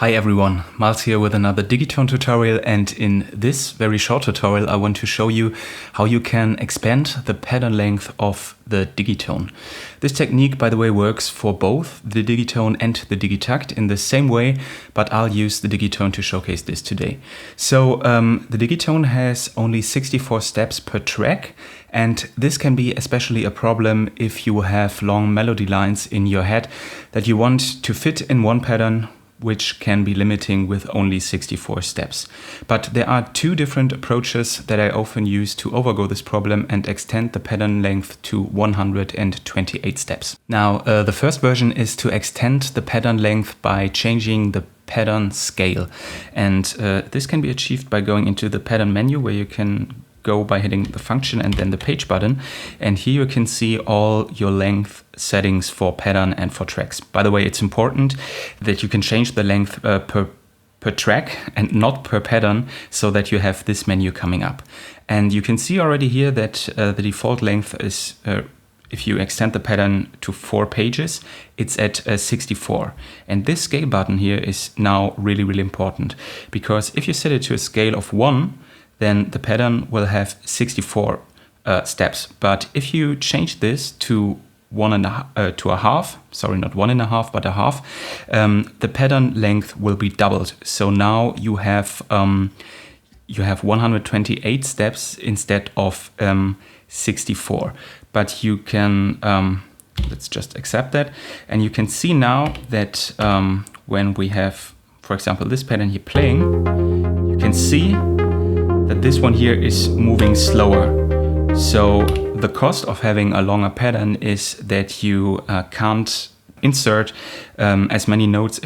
Hi everyone, Miles here with another Digitone tutorial, and in this very short tutorial I want to show you how you can expand the pattern length of the Digitone. This technique, by the way, works for both the Digitone and the Digitakt in the same way, but I'll use the Digitone to showcase this today. So the Digitone has only 64 steps per track, and this can be especially a problem if you have long melody lines in your head that you want to fit in one pattern, which can be limiting with only 64 steps. But there are two different approaches that I often use to overgo this problem and extend the pattern length to 128 steps. Now, the first version is to extend the pattern length by changing the pattern scale. And this can be achieved by going into the pattern menu, where you can go by hitting the function and then the page button, and here you can see all your length settings for pattern and for tracks. By the way, it's important that you can change the length per track and not per pattern, so that you have this menu coming up. And you can see already here that the default length is, if you extend the pattern to 4 pages, it's at 64. And this scale button here is now really important, because if you set it to a scale of 1, then the pattern will have 64 steps. But if you change this to a half, sorry, not 1.5, but a half, the pattern length will be doubled. So now you have 128 steps instead of 64. But you can, let's just accept that, and you can see now that when we have, for example, this pattern here playing, you can see that this one here is moving slower. So the cost of having a longer pattern is that you can't insert as many notes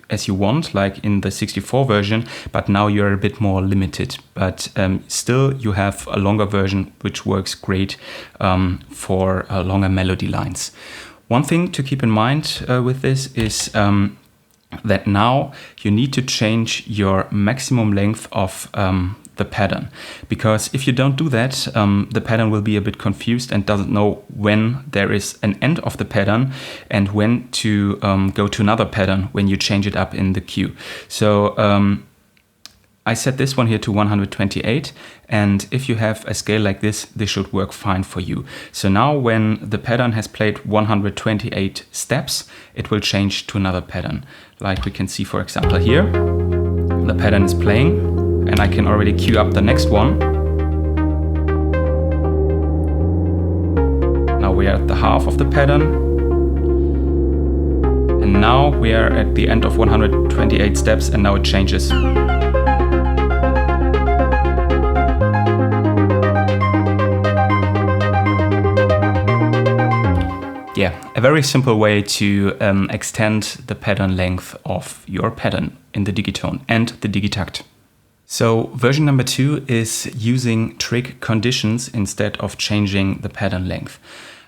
as you want, like in the 64 version, but now you're a bit more limited. But still you have a longer version, which works great for longer melody lines. One thing to keep in mind with this is that now you need to change your maximum length of the pattern, because if you don't do that, the pattern will be a bit confused and doesn't know when there is an end of the pattern and when to go to another pattern when you change it up in the queue. So I set this one here to 128, and if you have a scale like this, this should work fine for you. So now when the pattern has played 128 steps, it will change to another pattern. Like we can see, for example, here, the pattern is playing, and I can already queue up the next one. Now we are at the half of the pattern, and now we are at the end of 128 steps, and now it changes. Yeah, a very simple way to extend the pattern length of your pattern in the Digitone and the Digitakt. So version number 2 is using trig conditions instead of changing the pattern length.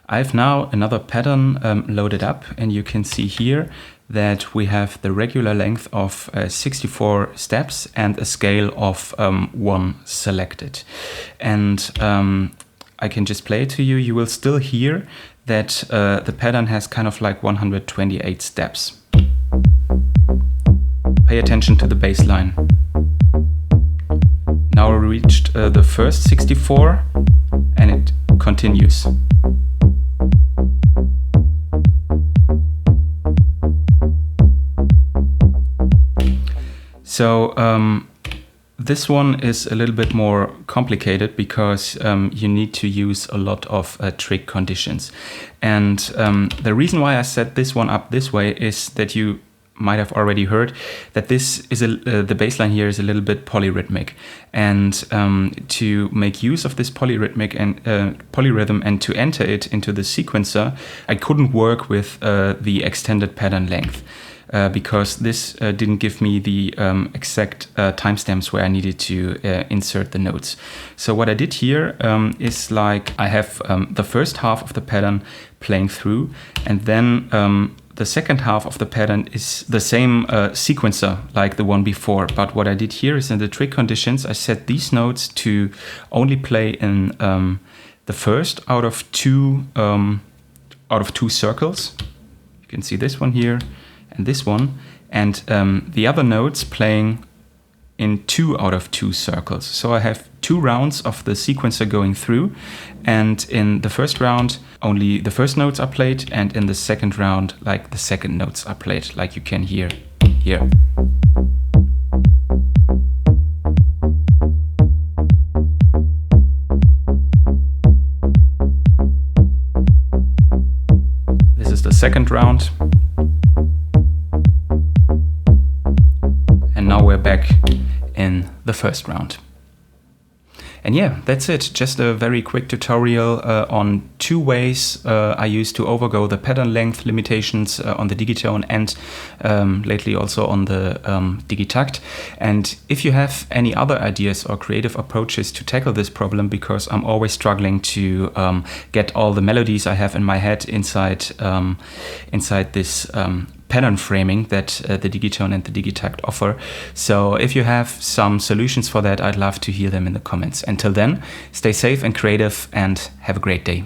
I have now another pattern loaded up, and you can see here that we have the regular length of 64 steps and a scale of 1 selected. And I can just play it to you. You will still hear that the pattern has kind of like 128 steps. Pay attention to the bass line. Now we reached the first 64, and it continues. So this one is a little bit more complicated, because you need to use a lot of trig conditions. And the reason why I set this one up this way is that you might have already heard that this is the bass line here is a little bit polyrhythmic, and to make use of this polyrhythmic and polyrhythm and to enter it into the sequencer, I couldn't work with the extended pattern length. Because this didn't give me the exact timestamps where I needed to insert the notes. So what I did here is, like, I have the first half of the pattern playing through, and then the second half of the pattern is the same sequencer like the one before. But what I did here is, in the trig conditions, I set these notes to only play in the first out of two circles. You can see this one here and this one, and the other notes playing in 2 out of 2 circles. So I have 2 rounds of the sequencer going through, and in the first round only the first notes are played, and in the second round like the second notes are played, like you can hear here. This is the second round. And now we're back in the first round. And yeah, that's it. Just a very quick tutorial on 2 ways I use to overgo the pattern length limitations on the Digitone and lately also on the Digitakt. And if you have any other ideas or creative approaches to tackle this problem, because I'm always struggling to get all the melodies I have in my head inside this pattern framing that the Digitone and the Digitakt offer. So if you have some solutions for that, I'd love to hear them in the comments. Until then, stay safe and creative and have a great day.